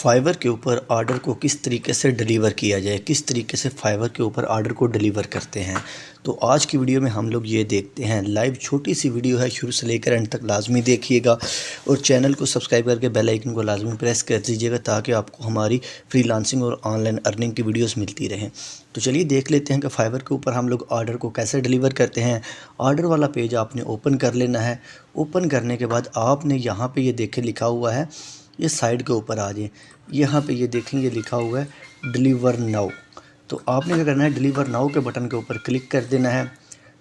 Fibre के ऊपर order को किस तरीके से डिलीवर किया जाए, किस तरीके से फाइवर के ऊपर ऑर्डर को डिलीवर करते हैं। तो आज की वीडियो में हम लोग ये देखते हैं। लाइव छोटी सी वीडियो है, शुरू से लेकर एंड तक लाजमी देखिएगा और चैनल को सब्सक्राइब करके बेल आइकन को लाजमी प्रेस कर दीजिएगा ताकि आपको हमारी फ्रीलांसिंग और ऑनलाइन अर्निंग की वीडियोस मिलती रहें। तो चलिए देख लेते हैं कि फाइवर के ऊपर हम लोग ऑर्डर को कैसे डिलीवर करते हैं। ऑर्डर वाला पेज आपने ओपन कर लेना है। ओपन करने के बाद आपने यहाँ पर ये देखें लिखा हुआ है, ये साइड के ऊपर आ जाए, यहाँ पे ये देखेंगे लिखा हुआ है डिलीवर नाउ। तो आपने क्या करना है, डिलीवर नाउ के बटन के ऊपर क्लिक कर देना है।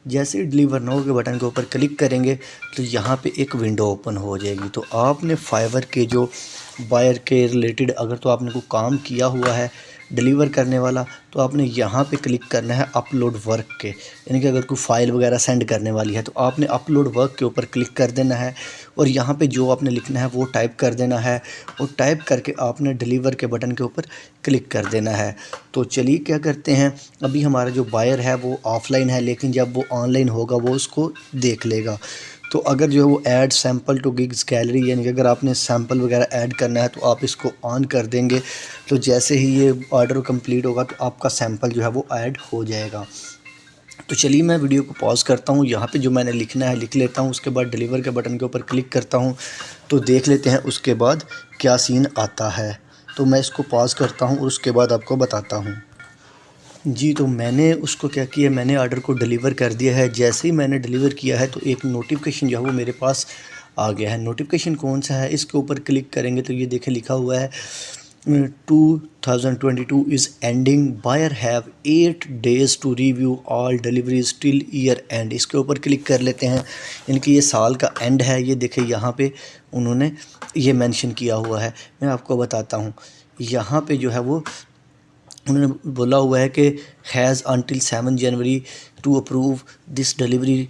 जैसे ही डिलीवर नाउ के बटन के ऊपर क्लिक करेंगे तो यहाँ पे एक विंडो ओपन हो जाएगी। तो आपने फाइवर के जो बायर के रिलेटेड अगर तो आपने कोई काम किया हुआ है डिलीवर करने वाला, तो आपने यहाँ पे क्लिक करना है अपलोड वर्क के, यानी कि अगर कोई फ़ाइल वगैरह सेंड करने वाली है तो आपने अपलोड वर्क के ऊपर क्लिक कर देना है और यहाँ पे जो आपने लिखना है वो टाइप कर देना है और टाइप करके आपने डिलीवर के बटन के ऊपर क्लिक कर देना है। तो चलिए क्या करते हैं, अभी हमारा जो बायर है वो ऑफ़लाइन है, लेकिन जब वो ऑनलाइन होगा वो उसको देख लेगा। तो अगर जो है वो add sample to gigs gallery, यानी कि अगर आपने सैम्पल वगैरह ऐड करना है तो आप इसको ऑन कर देंगे। तो जैसे ही ये ऑर्डर कंप्लीट होगा तो आपका सैम्पल जो है वो ऐड हो जाएगा। तो चलिए मैं वीडियो को पॉज करता हूँ, यहाँ पे जो मैंने लिखना है लिख लेता हूँ, उसके बाद डिलीवर के बटन के ऊपर क्लिक करता हूँ। तो देख लेते हैं उसके बाद क्या सीन आता है। तो मैं इसको पॉज करता हूँ और उसके बाद आपको बताता हूँ। जी, तो मैंने उसको क्या किया, मैंने ऑर्डर को डिलीवर कर दिया है। जैसे ही मैंने डिलीवर किया है तो एक नोटिफिकेशन जो है वो मेरे पास आ गया है। नोटिफिकेशन कौन सा है, इसके ऊपर क्लिक करेंगे तो ये देखें लिखा हुआ है 2022 is ending, buyer have 8 days to review all deliveries till year end. इसके ऊपर क्लिक कर लेते हैं, यानी कि ये साल का एंड है। ये देखें यहाँ पे उन्होंने ये मेंशन किया हुआ है। मैं आपको बताता हूँ, यहाँ पे जो है वो उन्होंने बोला हुआ है कि has until 7 January to approve this delivery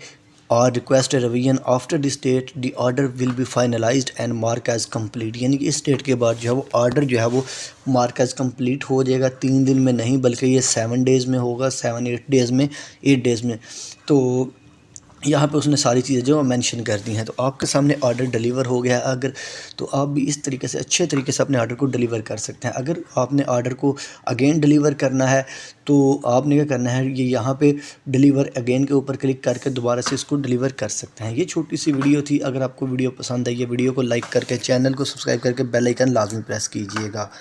और request revision after this date the order will be finalised and mark as complete. यानी कि इस डेट के बाद जो है वो ऑर्डर जो है वो मार्क एज कंप्लीट हो जाएगा। 3 दिन में नहीं बल्कि ये 7 days में होगा, 7-8 days में, 8 days में। तो यहाँ पे उसने सारी चीज़ें जो मेंशन कर दी हैं। तो आपके सामने ऑर्डर डिलीवर हो गया है। अगर तो आप भी इस तरीके से अच्छे तरीके से अपने ऑर्डर को डिलीवर कर सकते हैं। अगर आपने ऑर्डर को अगेन डिलीवर करना है तो आपने क्या करना है, ये यहाँ पे डिलीवर अगेन के ऊपर क्लिक करके दोबारा से इसको डिलीवर कर सकते हैं। ये छोटी सी वीडियो थी। अगर आपको वीडियो पसंद आई है, वीडियो को लाइक करके चैनल को सब्सक्राइब करके बेल आइकन लाजमी प्रेस कीजिएगा।